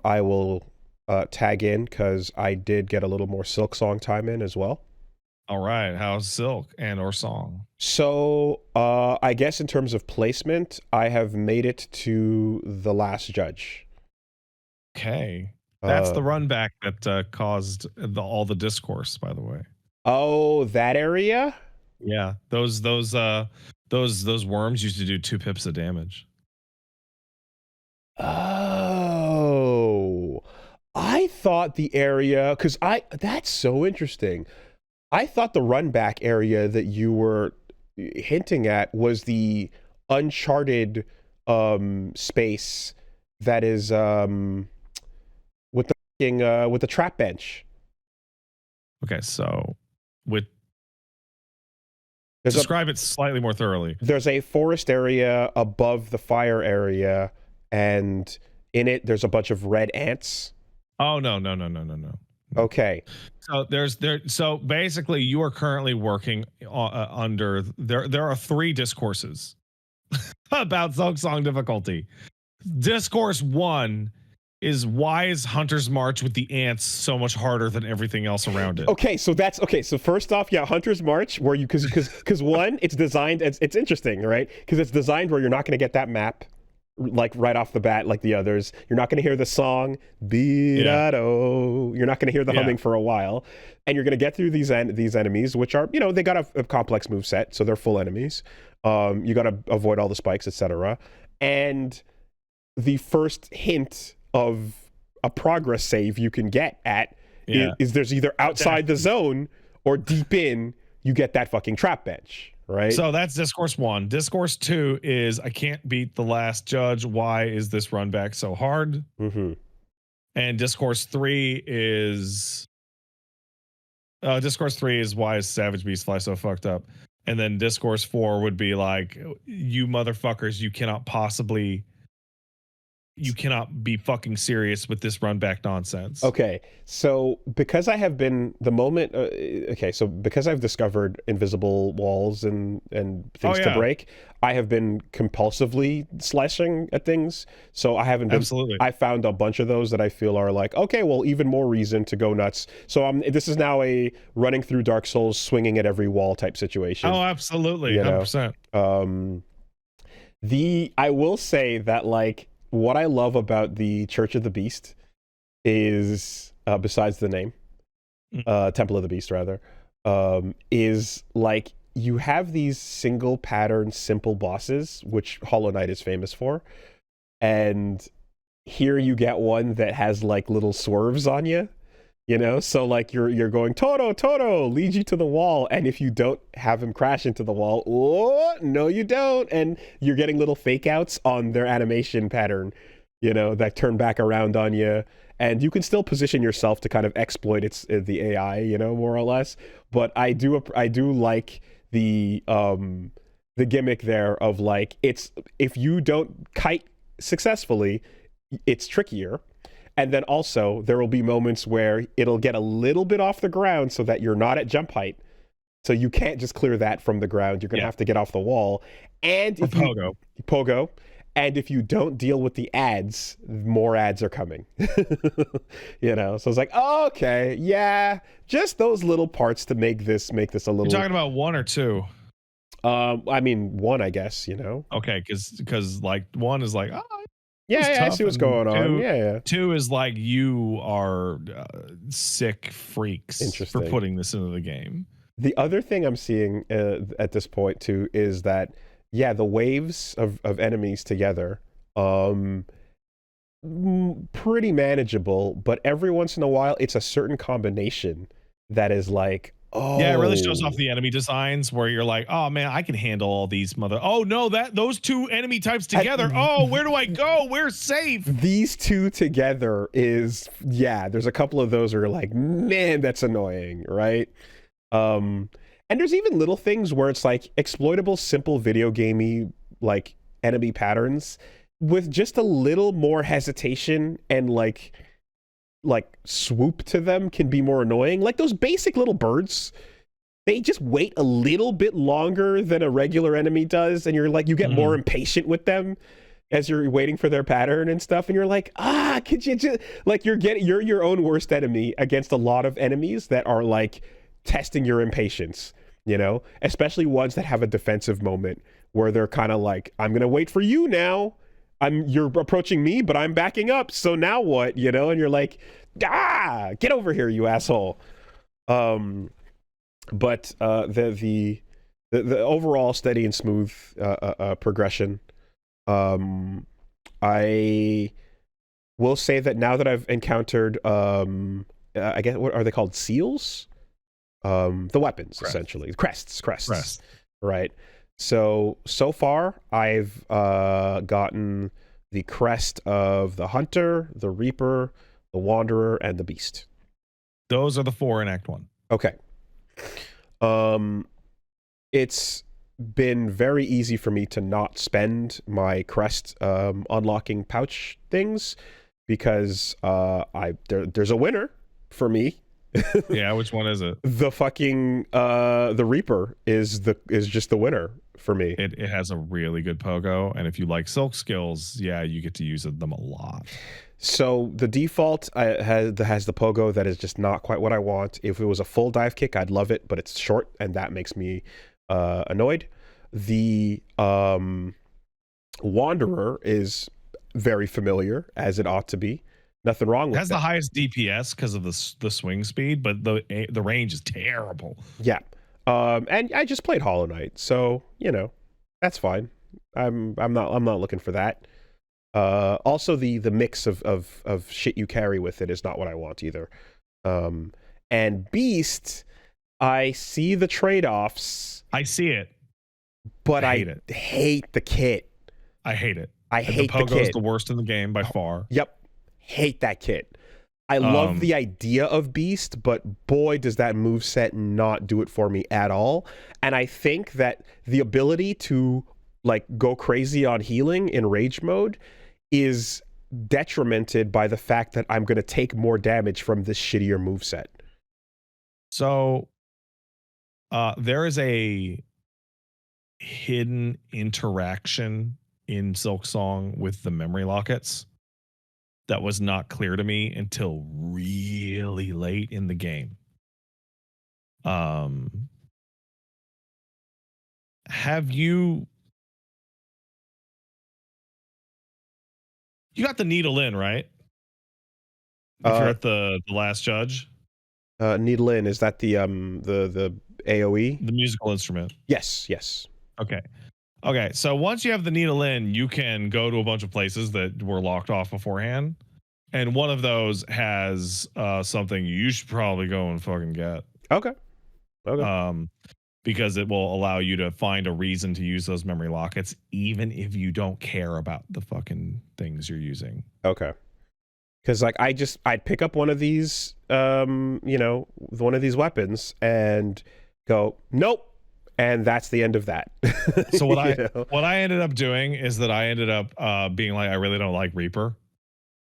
I will tag in because I did get a little more Silksong time in as well. All right. How's Silk and or Song? So I guess in terms of placement, I have made it to the last judge. Okay. That's the run back that caused all the discourse, by the way. Oh, that area? Yeah. Those worms used to do 2 pips of damage. Oh, I thought the area, because that's so interesting. I thought the run back area that you were hinting at was the uncharted space that is with the trap bench. Okay, so with There's describe it slightly more thoroughly. there's a forest area above the fire area, and in it there's a bunch of red ants. Oh no. Okay. So basically you are currently working under there are 3 discourses about Silksong difficulty. Discourse 1 is why is Hunter's March with the ants so much harder than everything else around it? Okay, so that's okay. So first off, yeah, Hunter's March, where you because one, it's designed. It's interesting, right? Because it's designed where you're not going to get that map like right off the bat like the others. You're not going to hear the song "Be-da-do." You're not going to hear the humming for a while, and you're going to get through these enemies, which are they got a complex move set, so they're full enemies. You got to avoid all the spikes, etc. And the first hint of a progress save you can get at is there's either outside the zone or deep in, you get that fucking trap bench, right? So that's discourse 1. Discourse 2 is I can't beat the last judge. Why is this run back so hard? Mm-hmm. And discourse 3 is why is Savage Beast Fly so fucked up? And then discourse 4 would be like, you motherfuckers, you cannot be fucking serious with this run back nonsense. Okay, so because I have been because I've discovered invisible walls and things to break, I have been compulsively slashing at things. So I haven't been. Absolutely. I found a bunch of those that I feel are like, okay, well, even more reason to go nuts. So this is now a running through Dark Souls, swinging at every wall type situation. Oh, absolutely, 100%. I will say that like. What I love about the Church of the Beast is, besides the name, Temple of the Beast rather, is like you have these single pattern, simple bosses, which Hollow Knight is famous for, and here you get one that has like little swerves on you. So like you're going Toto leads you to the wall, and if you don't have him crash into the wall, oh no you don't, and you're getting little fake outs on their animation pattern, that turn back around on you, and you can still position yourself to kind of exploit the AI, more or less. But I do like the gimmick there of like if you don't kite successfully, it's trickier. And then also, there will be moments where it'll get a little bit off the ground so that you're not at jump height. So you can't just clear that from the ground. You're going to have to get off the wall. And if Pogo. And if you don't deal with the ads, more ads are coming. So it's like, oh, okay, yeah, just those little parts to make this a little. You're talking about 1 or 2? I mean, 1, I guess, Okay, because like 1 is like, yeah, I see what's going on. Yeah. 2 is like you are sick freaks for putting this into the game. The other thing I'm seeing at this point too is that the waves of enemies together, pretty manageable, but every once in a while it's a certain combination that is like. Oh. Yeah, it really shows off the enemy designs where you're like, oh man, I can handle all these oh no, those 2 enemy types together. Where do I go? We're safe. These 2 together is, there's a couple of those where you're like, man, that's annoying, right? And there's even little things where it's like exploitable, simple video gamey like enemy patterns with just a little more hesitation and like swoop to them can be more annoying. Like those basic little birds, they just wait a little bit longer than a regular enemy does, and you get more impatient with them. as you're waiting for their pattern and stuff, and you're like, could you just like you're your own worst enemy against a lot of enemies that are like testing your impatience, you know, especially ones that have a defensive moment where they're kind of like, I'm gonna wait for you now. You're approaching me, but I'm backing up. So now what, you know? And you're like, get over here, you asshole. But the overall steady and smooth progression. I will say that now that I've encountered, I guess, what are they called? Seals? The weapons, essentially. Crests. Right. So far, I've gotten the crest of the Hunter, the Reaper, the Wanderer, and the Beast. Those are the 4 in Act 1. Okay. It's been very easy for me to not spend my crest unlocking pouch things because there's a winner for me. Yeah, which one is it? The fucking the Reaper is just the winner for me. It has a really good pogo, and if you like silk skills, yeah, you get to use them a lot. So the default has the pogo that is just not quite what I want. If it was a full dive kick, I'd love it, but it's short, and that makes me annoyed. The Wanderer is very familiar, as it ought to be. Nothing wrong with it. Has the highest DPS because of the swing speed, but the range is terrible. Yeah. And I just played Hollow Knight, so you know, that's fine. I'm not looking for that. Also the mix of shit you carry with it is not what I want either. And Beast, I see the trade-offs. I see it. But I hate the kit. I hate it. I hate the kit. The pogo's the worst in the game by far. Yep. Hate that kit. I love the idea of Beast, but boy, does that moveset not do it for me at all. And I think that the ability to like go crazy on healing in rage mode is detrimented by the fact that I'm going to take more damage from this shittier moveset. So there is a hidden interaction in Silksong with the memory lockets that was not clear to me until really late in the game. Have you got the needle in, right? If you're at the last judge? Needle in, is that the AoE? The musical instrument. Yes. Okay, so once you have the needle in, you can go to a bunch of places that were locked off beforehand. And one of those has something you should probably go and fucking get. Okay. Because it will allow you to find a reason to use those memory lockets, even if you don't care about the fucking things you're using. Okay. Because like I'd pick up one of these, one of these weapons and go, nope. And that's the end of that. So what I ended up doing is that I ended up being like, I really don't like Reaper.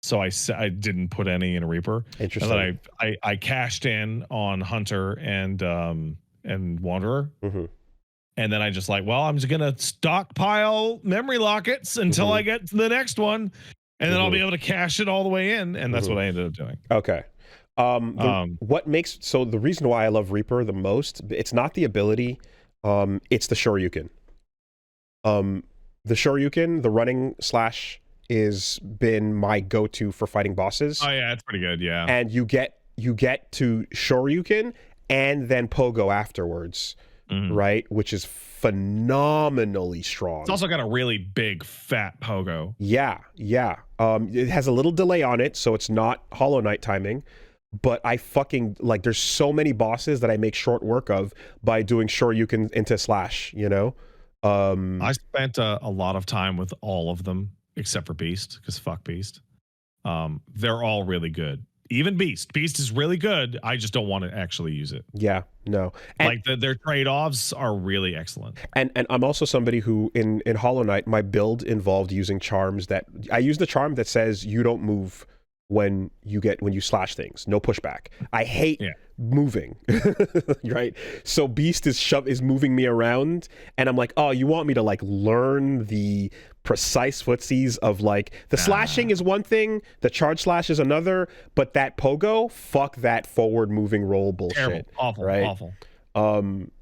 So I didn't put any in a Reaper. Interesting. And then I cashed in on Hunter and Wanderer. Mm-hmm. And then I just like, well, I'm just going to stockpile memory lockets until I get to the next one. And then I'll be able to cash it all the way in. And that's what I ended up doing. Okay. The reason why I love Reaper the most, it's not the ability, it's the Shoryuken. The Shoryuken, the running slash, is been my go-to for fighting bosses. Oh yeah, it's pretty good, yeah. And you get to Shoryuken and then Pogo afterwards, right? Which is phenomenally strong. It's also got a really big fat Pogo. Yeah. It has a little delay on it, so it's not Hollow Knight timing. But I fucking like. There's so many bosses that I make short work of by doing Shoryuken into slash. You know. I spent a lot of time with all of them except for Beast, because fuck Beast. They're all really good. Even Beast. Beast is really good. I just don't want to actually use it. Yeah, no. And, like their trade-offs are really excellent. And I'm also somebody who in Hollow Knight, my build involved using charms that I use the charm that says you don't move when you slash things. No pushback. I hate moving, right? So Beast is moving me around, and I'm like, oh, you want me to like learn the precise footsies of like the slashing is one thing, the charge slash is another, but that pogo, fuck that forward moving roll bullshit. Terrible, awful, right? awful.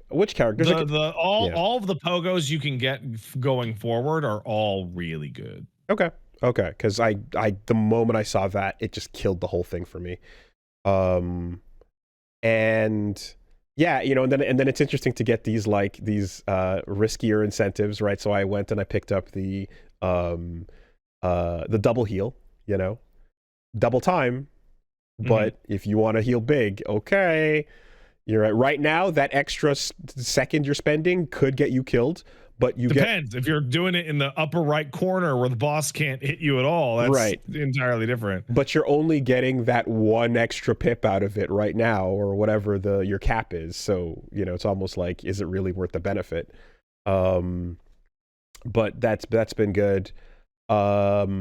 Which characters? All of the pogos you can get going forward are all really good. Okay, because I the moment I saw that, it just killed the whole thing for me. And yeah, and then it's interesting to get these riskier incentives, right? So I went and I picked up the double heal, double time. But if you want to heal big, okay, you're right. Right now, that extra second you're spending could get you killed. But depends if you're doing it in the upper right corner where the boss can't hit you at all. That's entirely different. But you're only getting that one extra pip out of it right now, or whatever your cap is. So it's almost like, is it really worth the benefit? But that's been good. Yeah,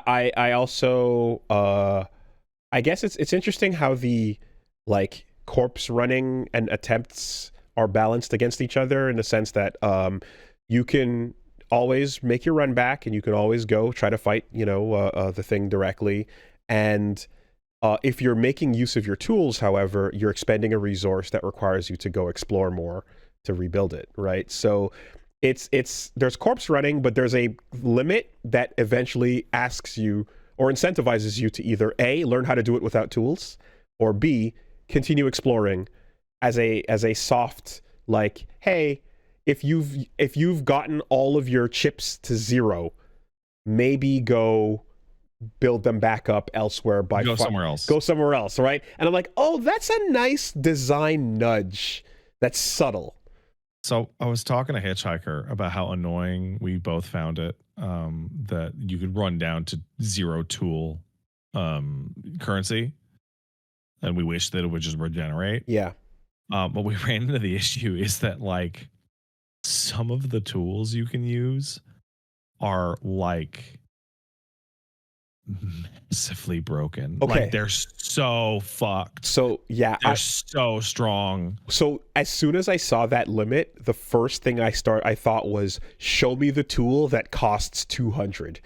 I also I guess it's interesting how the like corpse running and attempts are balanced against each other, in the sense that you can always make your run back, and you can always go try to fight the thing directly, and if you're making use of your tools, however, you're expending a resource that requires you to go explore more to rebuild it, right? So there's corpse running, but there's a limit that eventually asks you or incentivizes you to either A, learn how to do it without tools, or B, continue exploring as a soft, like, hey, if you've gotten all of your chips to 0, maybe go build them back up elsewhere go somewhere else. Go somewhere else, right? And I'm like, oh, that's a nice design nudge. That's subtle. So I was talking to Hitchhiker about how annoying we both found it, that you could run down to 0 tool currency, and we wish that it would just regenerate. Yeah. But we ran into the issue is that like some of the tools you can use are like massively broken. Okay. Like they're so fucked. So yeah, they're so strong. So as soon as I saw that limit, the first thing I thought was, show me the tool that costs 200,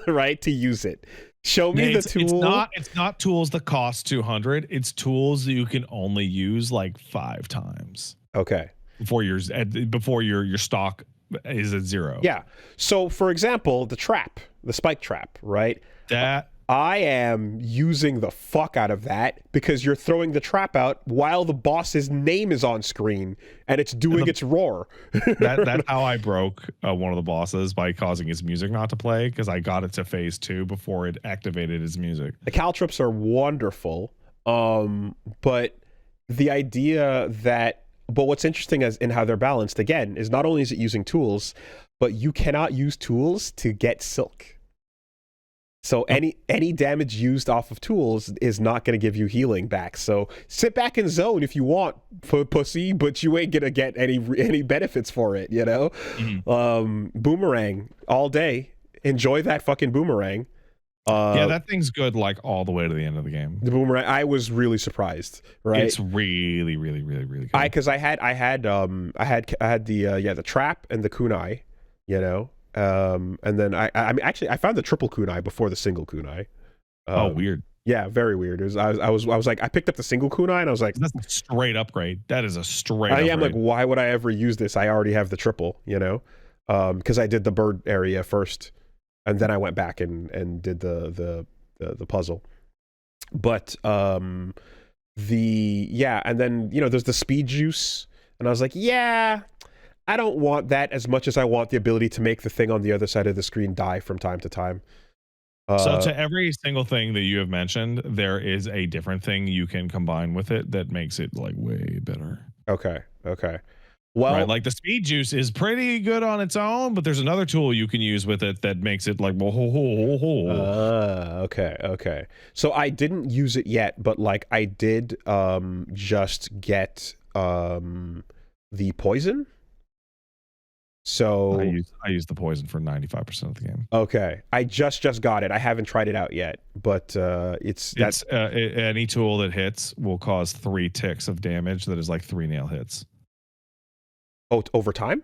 right, to use it. Show me the tool. It's not tools that cost 200. It's tools that you can only use like 5 times. Okay. Before your stock is at 0. Yeah. So for example, the spike trap, right? That I am using the fuck out of that, because you're throwing the trap out while the boss's name is on screen and it's doing its roar. That's how I broke one of the bosses, by causing his music not to play, because I got it to phase 2 before it activated his music. The caltrops are wonderful, but the idea that, but what's interesting in how they're balanced, again, is not only is it using tools, but you cannot use tools to get silk. So any damage used off of tools is not going to give you healing back. So sit back and zone if you want, pussy, but you ain't going to get any benefits for it, Mm-hmm. Boomerang all day. Enjoy that fucking boomerang. Yeah, that thing's good like all the way to the end of the game. The boomerang, I was really surprised, right? It's really, really, really, really good. Because I had the trap and the kunai, and then I found the triple kunai before the single kunai. Weird. Yeah, very weird. I was like, I picked up the single kunai and I was like, that's a straight upgrade. That is a straight upgrade. I'm like, why would I ever use this? I already have the triple, because I did the bird area first, and then I went back and did the puzzle. But and then there's the speed juice, and I was like, yeah, I don't want that as much as I want the ability to make the thing on the other side of the screen die from time to time. So to every single thing that you have mentioned, there is a different thing you can combine with it that makes it like way better. Okay. Well, right, like the speed juice is pretty good on its own, but there's another tool you can use with it that makes it like okay. So I didn't use it yet, but like I did just get the poison. So I use the poison for 95% of the game. okay, I just got it. I haven't tried it out yet, but Any tool that hits will cause 3 ticks of damage. That is like 3 nail hits. Over time.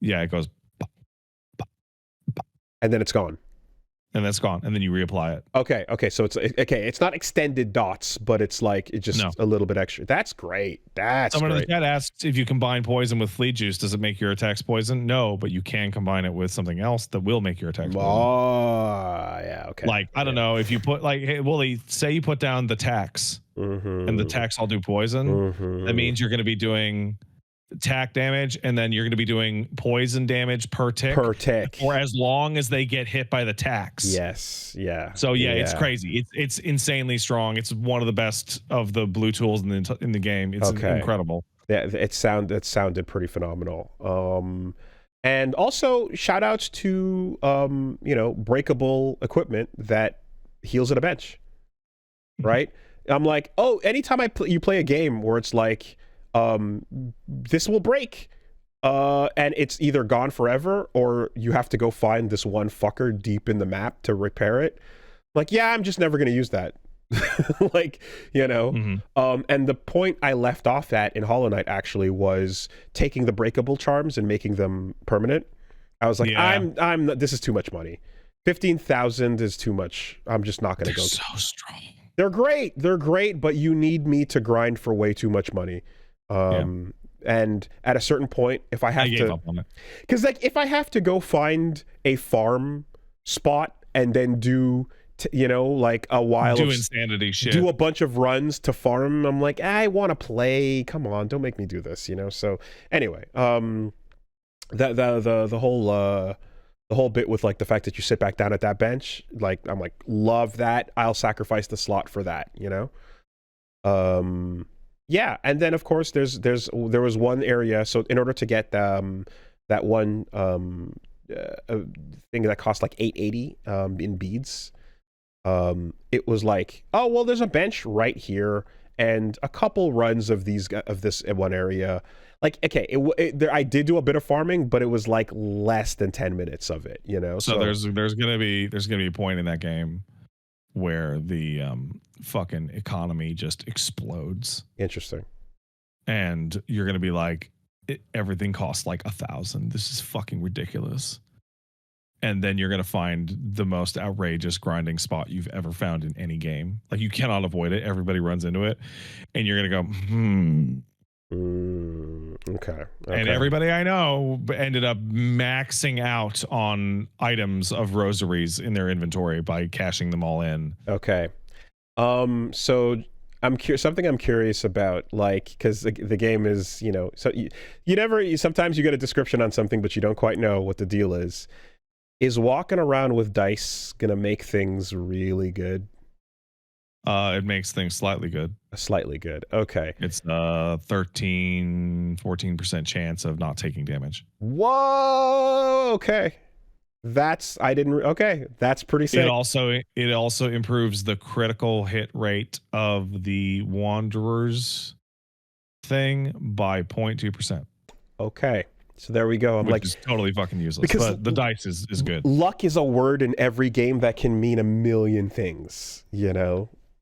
Yeah, it goes, and then it's gone. And that's gone, and then you reapply it. Okay. So it's not extended dots, but it's like it's just a little bit extra. That's great. Someone great. in the chat asked if you combine poison with fleet juice, does it make your attacks poison? No, but you can combine it with something else that will make your attacks poison. Oh, yeah, okay. Like I don't know if you put like, hey, Woolie, say you put down the tax, and the tax all do poison. That means you're going to be doing attack damage, and then you're going to be doing poison damage per tick, or as long as they get hit by the tax. Yes, yeah. So it's crazy. It's insanely strong. It's one of the best of the blue tools in the game. It's incredible. Yeah, it sounded pretty phenomenal. And also shout outs to breakable equipment that heals at a bench, right? I'm like, oh, anytime you play a game where it's like, this will break, and it's either gone forever or you have to go find this one fucker deep in the map to repair it. Like, yeah, I'm just never going to use that. Like, and the point I left off at in Hollow Knight actually was taking the breakable charms and making them permanent. I was like, I'm this is too much money. 15,000 is too much. I'm just not going to go. So strong. They're great, but you need me to grind for way too much money. And at a certain point, if I have to, because like if I have to go find a farm spot and then do like a while of insanity shit, do a bunch of runs to farm, I'm like, I want to play, come on, don't make me do this, so anyway, the whole bit with like the fact that you sit back down at that bench, like I'm like, love that. I'll sacrifice the slot for that, yeah, and then of course there was one area. So in order to get that one thing that cost like 880 in beads, it was like, oh well, there's a bench right here and a couple runs of this one area. Like, okay, I did do a bit of farming, but it was like less than 10 minutes of it, So there's gonna be a point in that game where the fucking economy just explodes. Interesting. And you're going to be like, everything costs like 1,000. This is fucking ridiculous. And then you're going to find the most outrageous grinding spot you've ever found in any game. Like, you cannot avoid it. Everybody runs into it. And you're going to go, Okay. And everybody I know ended up maxing out on items of rosaries in their inventory by cashing them all in. Okay. So I'm something I'm curious about, like, because the game is, so sometimes you get a description on something, but you don't quite know what the deal is. Is walking around with dice gonna make things really good? It makes things slightly good. Slightly good. Okay. It's 14% chance of not taking damage. Whoa. Okay. That's pretty sick. It also improves the critical hit rate of the Wanderers thing by 0.2%. Okay. So there we go. I'm like, is totally fucking useless, but the dice is good. Luck is a word in every game that can mean a million things,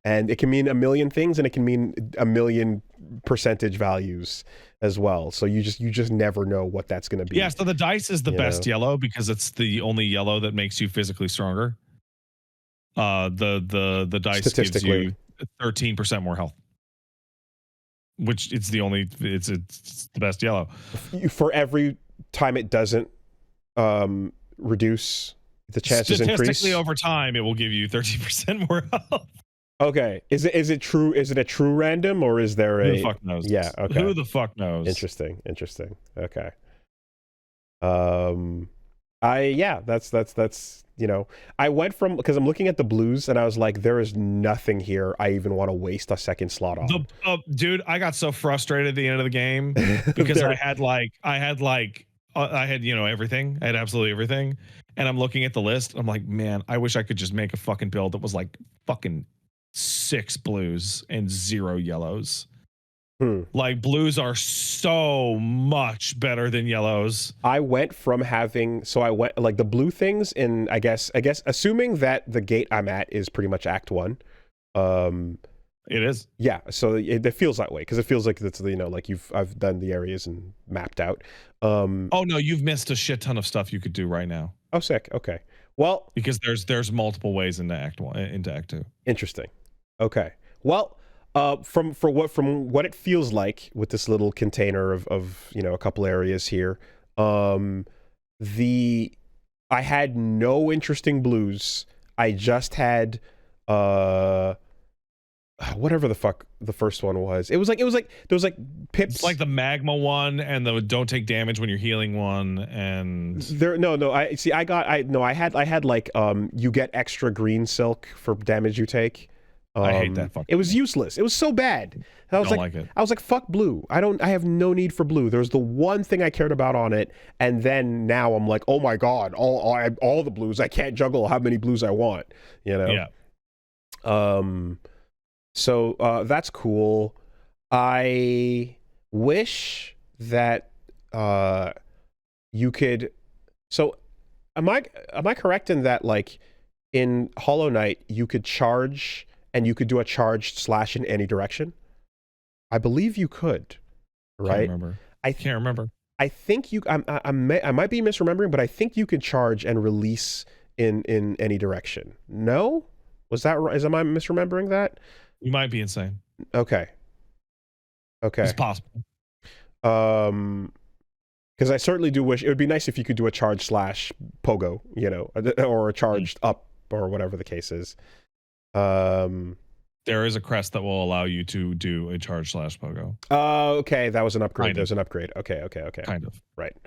and it can mean a million things, and it can mean a million percentage values as well. So you just never know what that's going to be. Yeah. So the dice is the best yellow because it's the only yellow that makes you physically stronger. The dice gives you 13% more health, which it's the best yellow. For every time it doesn't reduce, the chances increase. Statistically, over time, it will give you 13% more health. Okay. Is it true? Is it a true random, or is there Who the fuck knows? Yeah. Okay. Who the fuck knows? Interesting. Okay. That's I went from, because I'm looking at the blues and I was like, there is nothing here I even want to waste a second slot on. Dude, I got so frustrated at the end of the game because I had everything. I had absolutely everything. And I'm looking at the list. I'm like, man, I wish I could just make a fucking build that was like fucking 6 blues and 0 yellows. Like blues are so much better than yellows. I went from having like the blue things in I guess assuming that the gate I'm at is pretty much Act 1. It is. Yeah, so it feels that way because it feels like it's like I've done the areas and mapped out. Oh no, you've missed a shit ton of stuff you could do right now. Oh, sick. Okay. Well, because there's multiple ways into Act 1 into Act 2. Interesting. Okay. Well, from what it feels like with this little container of a couple areas here, I had no interesting blues. I just had whatever the fuck the first one was. It was like there was like pips. It's like the magma one and the don't take damage when you're healing one, and there I had like you get extra green silk for damage you take. I hate that fucking it was useless. It was so bad. I was I was like, fuck blue. I have no need for blue. There's the one thing I cared about on it, and then now I'm like, oh my god, all the blues. I can't juggle how many blues I want. Yeah. So that's cool. I wish that you could. So am I correct in that, like, in Hollow Knight you could charge and you could do a charged slash in any direction? I believe you could, right? I can't remember. I think you. I might be misremembering, but I think you could charge and release in any direction. No, was that right? Am I misremembering that? You might be insane. Okay. It's possible. Because I certainly do wish it would be nice if you could do a charge slash pogo, or a charged up, or whatever the case is. There is a crest that will allow you to do a charge slash pogo. Okay, that was an upgrade. There's an upgrade. Okay. Kind of. Right.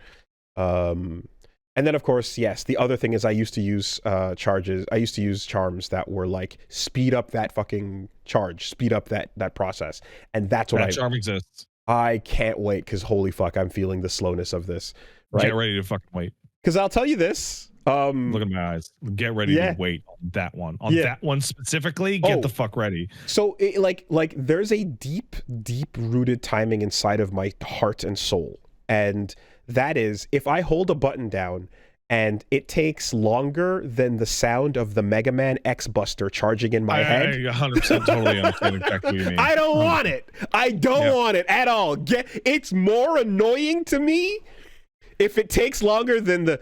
And then, of course, yes, the other thing is I used to use charges. I used to use charms that were like speed up that fucking charge, speed up that process. And that's what charm exists. I can't wait, because holy fuck, I'm feeling the slowness of this. Right? Get ready to fucking wait. Because I'll tell you this. Look at my eyes. Get ready to wait on that one. On that one specifically, get the fuck ready. So there's a deep rooted timing inside of my heart and soul. And that is, if I hold a button down and it takes longer than the sound of the Mega Man X Buster charging in my head. I 100% totally understand exactly what you mean. I don't want it. I don't want it at all. It's more annoying to me if it takes longer than the...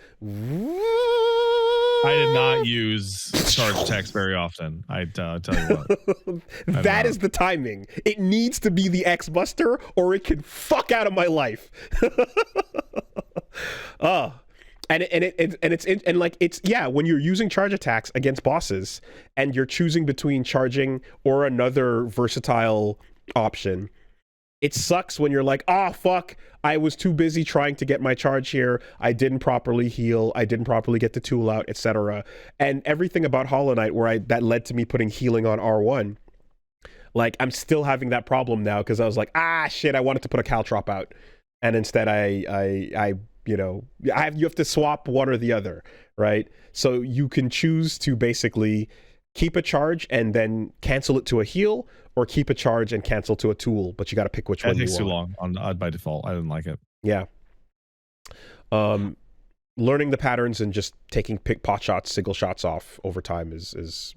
I did not use charge text very often. I tell you what. That is the timing. It needs to be the X Buster, or it can fuck out of my life. When you're using charge attacks against bosses and you're choosing between charging or another versatile option, it sucks when you're like, fuck, I was too busy trying to get my charge here. I didn't properly heal. I didn't properly get the tool out, etc. And everything about Hollow Knight that led to me putting healing on R1. Like, I'm still having that problem now because I was like, shit, I wanted to put a caltrop out. And instead you have to swap one or the other, right? So you can choose to basically keep a charge and then cancel it to a heal, or keep a charge and cancel to a tool, but you got to pick which one you want. It takes too long by default. I didn't like it. Yeah. Learning the patterns and just taking pot shots, single shots off over time is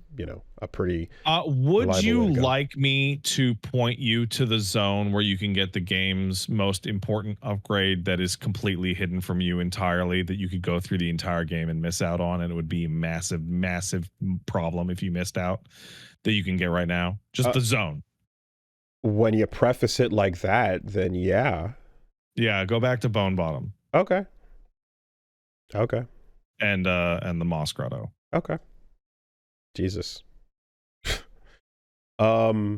a pretty would you like me to point you to the zone where you can get the game's most important upgrade that is completely hidden from you entirely, that you could go through the entire game and miss out on, and it would be a massive problem if you missed out, that you can get right now? Just the zone. When you preface it like that, then yeah, go back to Bone Bottom. Okay. And the Moss Grotto. Okay. Jesus. Yeah.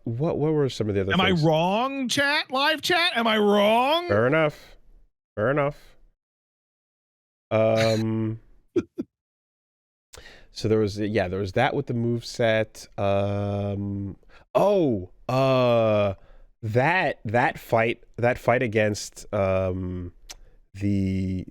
What were some of the other things? Am I wrong, chat? Live chat? Am I wrong? Fair enough. So there was that with the moveset. That fight against the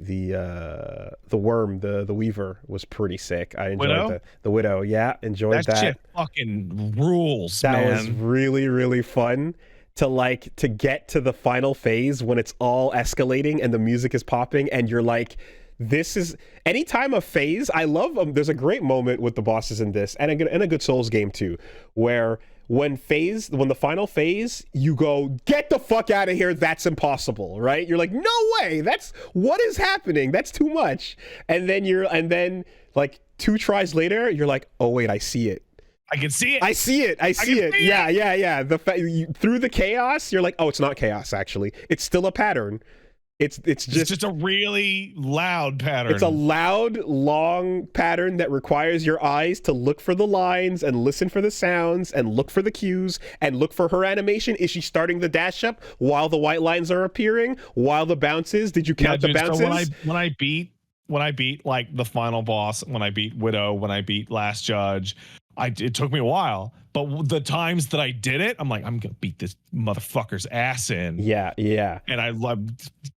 worm, the weaver was pretty sick. I enjoyed Widow? the widow. Yeah, enjoyed That that. shit fucking rules, That man. was really, really fun to get to the final phase when it's all escalating and the music is popping and you're like, this is anytime a phase. I love there's a great moment with the bosses in this and a good Souls game too, where when the final phase, you go, get the fuck out of here, that's impossible, right? You're like, no way, what is happening? That's too much. And then like 2 tries later, you're like, oh wait, I see it. I can see it. I see it. Yeah. Through the chaos, you're like, oh, it's not chaos actually. It's still a pattern. It's just a really loud pattern. It's a loud, long pattern that requires your eyes to look for the lines and listen for the sounds and look for the cues and look for her animation. Is she starting the dash up while the white lines are appearing? While the bounces? Did you count the bounces? So when I beat like the final boss, when I beat Widow, when I beat Last Judge, it took me a while, but the times that I did it, I'm like, I'm gonna beat this motherfucker's ass in. Yeah. And I love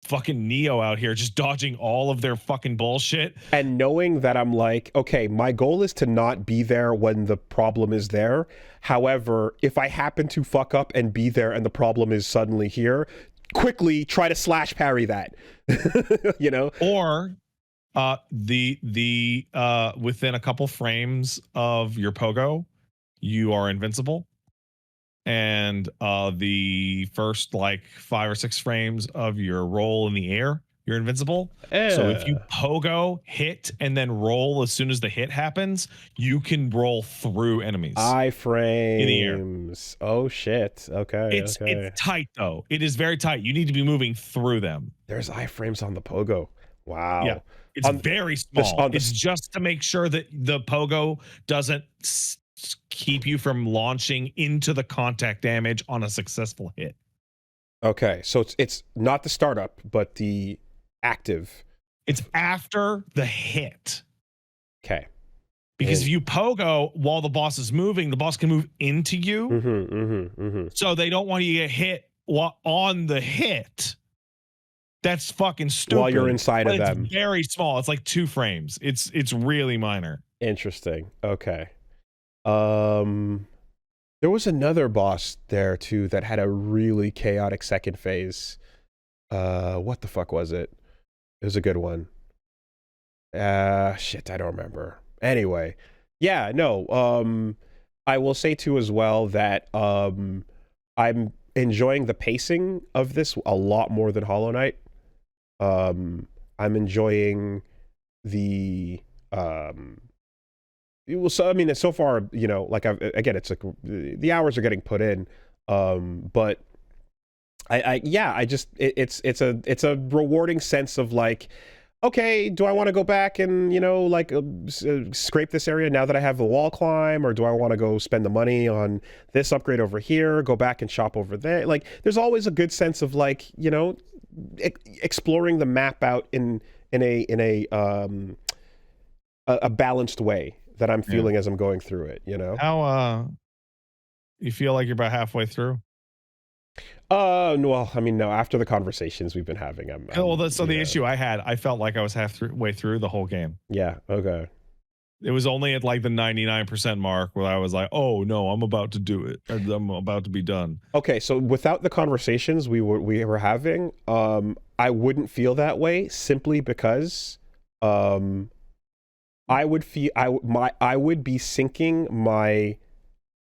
fucking Neo out here just dodging all of their fucking bullshit. And knowing that I'm like, okay, my goal is to not be there when the problem is there. However, if I happen to fuck up and be there and the problem is suddenly here, quickly try to slash parry that. You know? Or within a couple frames of your pogo, you are invincible, and the first like 5 or 6 frames of your roll in the air, you're invincible. So if you pogo, hit, and then roll as soon as the hit happens, you can roll through enemies. Iframes. In the air. Oh shit. Okay. It's tight though. It is very tight. You need to be moving through them. There's iframes on the pogo. Wow. Yeah. It's very small. It's just to make sure that the pogo doesn't keep you from launching into the contact damage on a successful hit. Okay, so it's not the startup, but the active. It's after the hit. Okay. Because if you pogo while the boss is moving, the boss can move into you. So they don't want you to get hit on the hit. That's fucking stupid. While you're inside of them. It's very small. It's like 2 frames. It's really minor. Interesting. Okay. There was another boss there too that had a really chaotic second phase. What the fuck was it? It was a good one. Shit, I don't remember. Anyway, yeah, no. I will say too as well that I'm enjoying the pacing of this a lot more than Hollow Knight. I'm enjoying the so I mean, so far, you know, like it's like the hours are getting put in, but it's a rewarding sense of like, okay, do I want to go back and, you know, like scrape this area now that I have the wall climb, or do I want to go spend the money on this upgrade over here, go back and shop over there? Like, there's always a good sense of like, you know, exploring the map out in a balanced way that I'm feeling as I'm going through it, you know? How you feel like you're about halfway through? Well, I mean, no, after the conversations we've been having, the issue I had, I felt like I was halfway through the whole game. Yeah, okay. It was only at like the 99% mark where I was like, oh no, I'm about to do it. I'm about to be done. Okay, so without the conversations we were having, I wouldn't feel that way simply because I would be syncing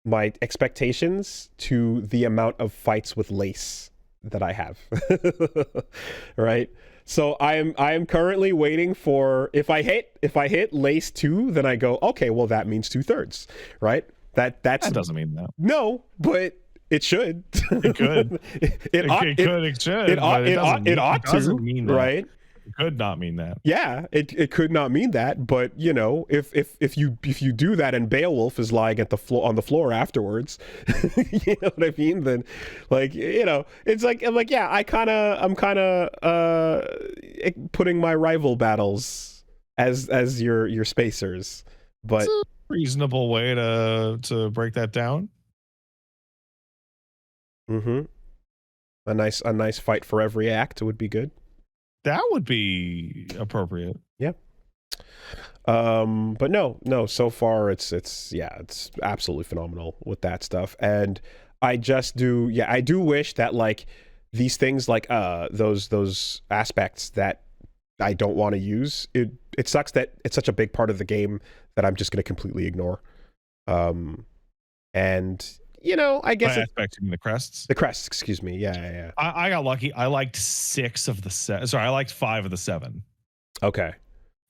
my expectations to the amount of fights with Lace that I have. Right? So I am currently waiting for, if I hit Lace 2, then I go, okay, well that means 2/3, right? That doesn't mean that. No, but it should. It could. It should. It ought to, mean that. right? It could not mean that. Yeah, it could not mean that, but you know, if you do that and Beowulf is lying at the floor on the floor afterwards, you know what I mean? Then, like, you know, it's like I'm like, yeah, I'm kind of putting my rival battles as your spacers, but it's a reasonable way to break that down. A nice fight for every act would be good. that would be appropriate. Yeah. But no, so far it's absolutely phenomenal with that stuff. And I do wish that like these things like those aspects that I don't want to use, it sucks that it's such a big part of the game that I'm just going to completely ignore. And I guess the crests. The crests, excuse me. Yeah. I got lucky. I liked 6 of the 7. Sorry, I liked 5 of the 7. Okay.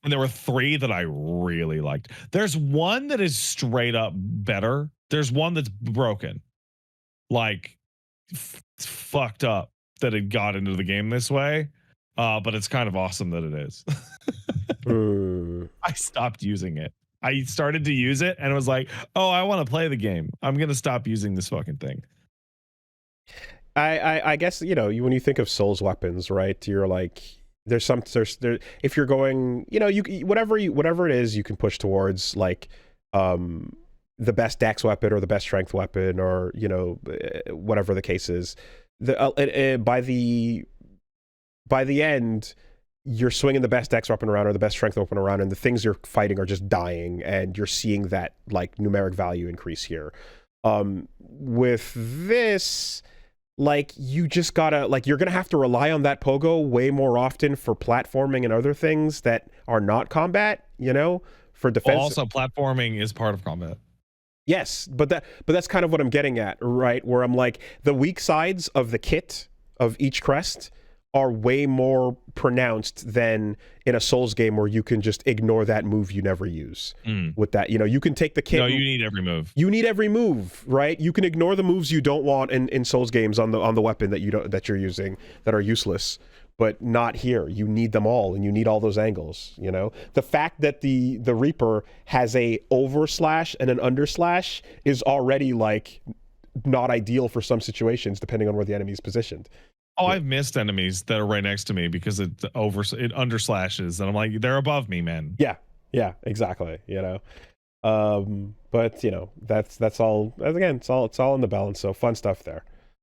And there were 3 that I really liked. There's one that is straight up better. There's one that's broken. Like fucked up that it got into the game this way. But it's kind of awesome that it is. I stopped using it. I started to use it and it was like, oh, I want to play the game. I'm going to stop using this fucking thing. I guess, when you think of Souls weapons, right? You're like, if you're going, whatever it is you can push towards, like, the best dex weapon or the best strength weapon or, whatever the case is. By the end, you're swinging the best dex weapon around or the best strength weapon around, and the things you're fighting are just dying, and you're seeing that like numeric value increase here. With this, like, you just gotta, like, you're gonna have to rely on that pogo way more often for platforming and other things that are not combat, for defense. Well, also, platforming is part of combat. Yes, but that's kind of what I'm getting at, right? Where I'm like, the weak sides of the kit of each crest are way more pronounced than in a Souls game where you can just ignore that move you never use. With that, you can take the kit. No, you need every move. You need every move, right? You can ignore the moves you don't want in Souls games on the weapon that you're using that are useless, but not here. You need them all, and you need all those angles. The fact that the Reaper has a overslash and an underslash is already like not ideal for some situations, depending on where the enemy is positioned. Oh, I've missed enemies that are right next to me because it underslashes, and I'm like, they're above me, man. Yeah, exactly. But that's all. Again, it's all in the balance. So fun stuff there.